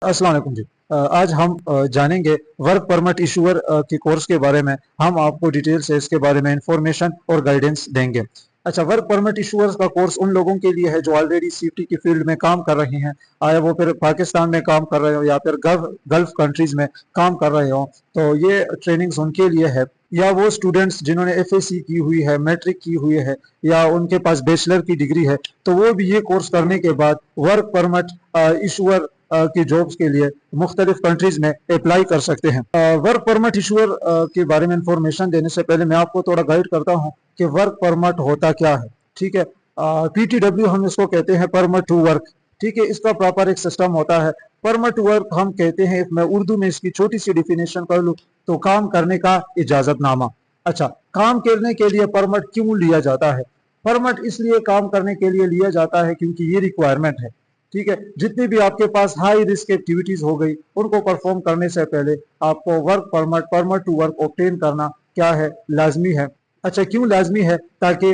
अस्सलाम वालेकुम जी। आज हम जानेंगे वर्क परमिट इशूअर के कोर्स के बारे में। हम आपको डिटेल से इसके बारे में इंफॉर्मेशन और गाइडेंस देंगे। अच्छा, वर्क परमिट इशूअर्स का कोर्स उन लोगों के लिए है जो ऑलरेडी सीएफटी की फील्ड में काम कर रहे हैं, आया वो फिर पाकिस्तान में काम कर रहे हो या फिर गल्फ कंट्रीज में काम कर रहे हो, तो ये ट्रेनिंग्स उनके लिए है। या वो स्टूडेंट्स जिन्होंने एफएसी की हुई है, मैट्रिक की हुई है या उनके पास बैचलर की डिग्री है, तो वो भी ये कोर्स करने के बाद वर्क परमिट इशूअर की जॉब्स के लिए मुख्तलिफ कंट्रीज में अप्लाई कर सकते हैं। वर्क परमिट इशूअर के बारे में इंफॉर्मेशन देने से पहले मैं आपको थोड़ा गाइड करता हूँ कि वर्क परमिट होता क्या है। ठीक है, पीटीडब्ल्यू हम इसको कहते हैं, परमिट टू वर्क। ठीक है, इसका प्रॉपर एक सिस्टम होता है। परमिट टू वर्क हम कहते हैं, मैं उर्दू में इसकी छोटी सी डिफिनेशन कर लूँ तो काम करने का इजाजतनामा। अच्छा, काम करने के लिए परमिट क्यों लिया जाता है? परमिट इसलिए काम करने के लिए लिया जाता है क्योंकि ये रिक्वायरमेंट है। ठीक है, जितनी भी आपके पास हाई रिस्क एक्टिविटीज हो गई उनको परफॉर्म करने से पहले आपको work permit, permit to work obtain करना क्या है, लाजमी है। अच्छा, क्यों लाजमी है? ताकि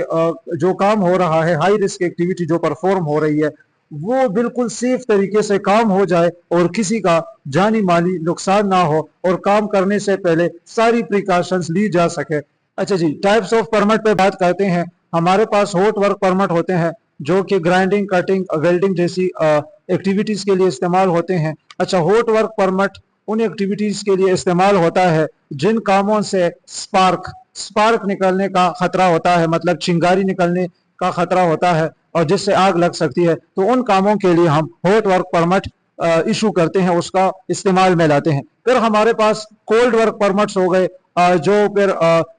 जो काम हो रहा है, हाई रिस्क एक्टिविटी जो परफॉर्म हो रही है, वो बिल्कुल सेफ तरीके से काम हो जाए और किसी का जानी माली नुकसान ना हो और काम करने से पहले सारी प्रिकॉशंस ली जा सके। अच्छा जी, टाइप्स ऑफ परमिट पे बात करते हैं। हमारे पास हॉट वर्क परमिट होते हैं जो कि ग्राइंडिंग, कटिंग, वेल्डिंग जैसी एक्टिविटीज के लिए इस्तेमाल होते हैं। अच्छा, हॉट वर्क परमिट उन एक्टिविटीज के लिए इस्तेमाल होता है जिन कामों से स्पार्क निकलने का खतरा होता है, मतलब चिंगारी निकलने का खतरा होता है और जिससे आग लग सकती है, तो उन कामों के लिए हम हॉट वर्क परमिट इशू करते हैं, उसका इस्तेमाल में लाते हैं। फिर हमारे पास कोल्ड वर्क परमिट्स हो गए, जो फिर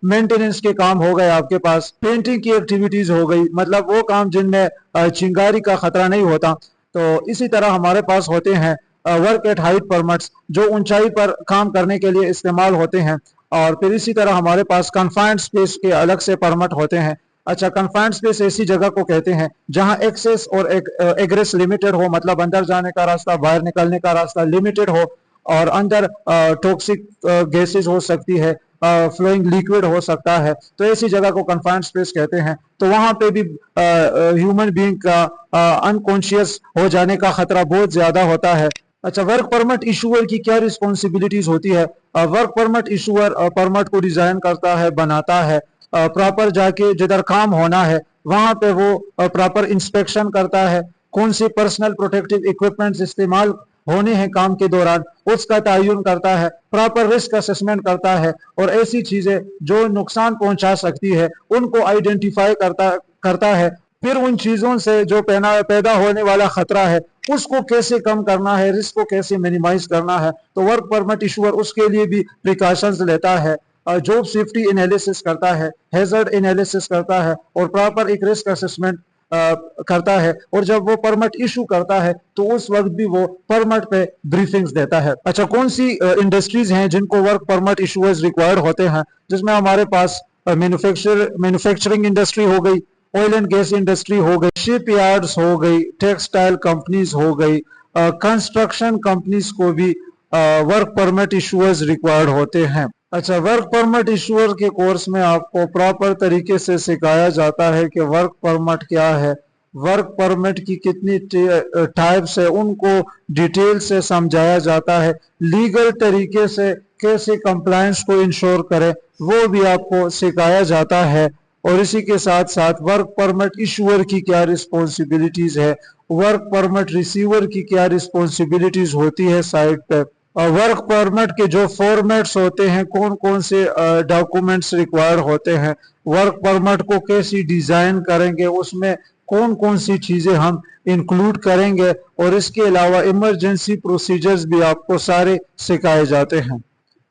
मेंटेनेंस के काम हो गए, आपके पास पेंटिंग की एक्टिविटीज हो गई, मतलब वो काम जिनमें चिंगारी का खतरा नहीं होता। तो इसी तरह हमारे पास होते हैं वर्क एट हाइट परमिट्स, जो ऊंचाई पर काम करने के लिए इस्तेमाल होते हैं। और फिर इसी तरह हमारे पास कन्फाइंड स्पेस के अलग से परमिट होते हैं। अच्छा, कन्फाइंड स्पेस ऐसी जगह को कहते हैं जहां एक्सेस और एग्रेस लिमिटेड हो, मतलब अंदर जाने का रास्ता, बाहर निकलने का रास्ता लिमिटेड हो, और अंदर टॉक्सिक गैसेज हो सकती है, फ्लोइंग लिक्विड हो सकता है, तो ऐसी जगह को कन्फाइंड स्पेस कहते हैं। तो वहां पे भी ह्यूमन बीइंग का अनकॉन्शियस हो जाने का खतरा बहुत ज्यादा होता है। अच्छा, वर्क परमिट इशूअर की क्या रिस्पॉन्सिबिलिटीज होती है? वर्क परमिट इशूअर परमिट को डिजाइन करता है, बनाता है, प्रॉपर जाके जिधर काम होना है वहां पे वो प्रॉपर इंस्पेक्शन करता है, कौन सी पर्सनल प्रोटेक्टिव इक्विपमेंट्स इस्तेमाल होने हैं काम के दौरान उसका तयन करता है, प्रॉपर रिस्क असेसमेंट करता है, और ऐसी चीजें जो नुकसान पहुंचा सकती है उनको आइडेंटिफाई करता है। फिर उन चीजों से जो पैदा होने वाला खतरा है उसको कैसे कम करना है, रिस्क को कैसे मिनिमाइज करना है, तो वर्क परमिट इशूअर उसके लिए भी प्रिकॉशंस लेता है, जॉब सेफ्टी एनालिसिस करता है, हैजर्ड एनालिसिस करता है, और प्रॉपर एक रिस्क असेसमेंट करता है। और जब वो परमिट इशू करता है तो उस वक्त भी वो परमिट पे ब्रीफिंग्स देता है। अच्छा, कौन सी इंडस्ट्रीज हैं जिनको वर्क परमिट इशूअर्स रिक्वायर्ड होते हैं? जिसमें हमारे पास मैन्युफैक्चरिंग इंडस्ट्री हो गई, ऑयल एंड गैस इंडस्ट्री हो गई, शिप यार्ड्स हो गई, टेक्सटाइल कंपनीज हो गई, कंस्ट्रक्शन कंपनीज को भी वर्क परमिट इशूअर्स रिक्वायर्ड होते हैं। अच्छा, वर्क परमिट इशूअर के कोर्स में आपको प्रॉपर तरीके से सिखाया जाता है कि वर्क परमिट क्या है, वर्क परमिट की कितनी टाइप्स है, उनको डिटेल से समझाया जाता है, लीगल तरीके से कैसे कंप्लायंस को इंश्योर करें वो भी आपको सिखाया जाता है। और इसी के साथ साथ वर्क परमिट इशूअर की क्या रिस्पॉन्सिबिलिटीज है, वर्क परमिट रिसीवर की क्या रिस्पॉन्सिबिलिटीज होती है साइट पे, वर्क परमिट के जो फॉर्मेट्स होते हैं, कौन कौन से डॉक्यूमेंट्स रिक्वायर्ड होते हैं, वर्क परमिट को कैसी डिजाइन करेंगे, उसमें कौन कौन सी चीजें हम इंक्लूड करेंगे, और इसके अलावा इमरजेंसी प्रोसीजर्स भी आपको सारे सिखाए जाते हैं।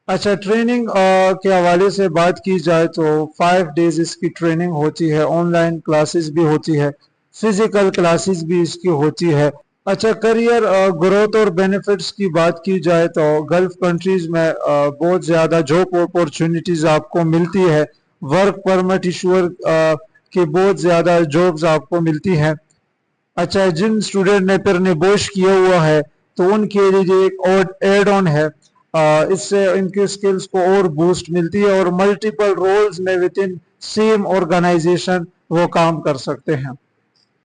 अच्छा, ट्रेनिंग के हवाले से बात की जाए तो 5 डेज इसकी ट्रेनिंग होती है, ऑनलाइन क्लासेस भी होती है, फिजिकल क्लासेस भी इसकी होती है। अच्छा, करियर ग्रोथ और बेनिफिट्स की बात की जाए तो गल्फ कंट्रीज में बहुत ज़्यादा जॉब अपॉर्चुनिटीज़ आपको मिलती है, वर्क परमिट इशूअर की बहुत ज़्यादा जॉब्स आपको मिलती हैं। अच्छा, जिन स्टूडेंट ने फिर निबोश किया हुआ है तो उनके लिए एक और एड ऑन है, इससे इनकी स्किल्स को और बूस्ट मिलती है और मल्टीपल रोल्स में विद इन सेम ऑर्गेनाइजेशन वो काम कर सकते हैं।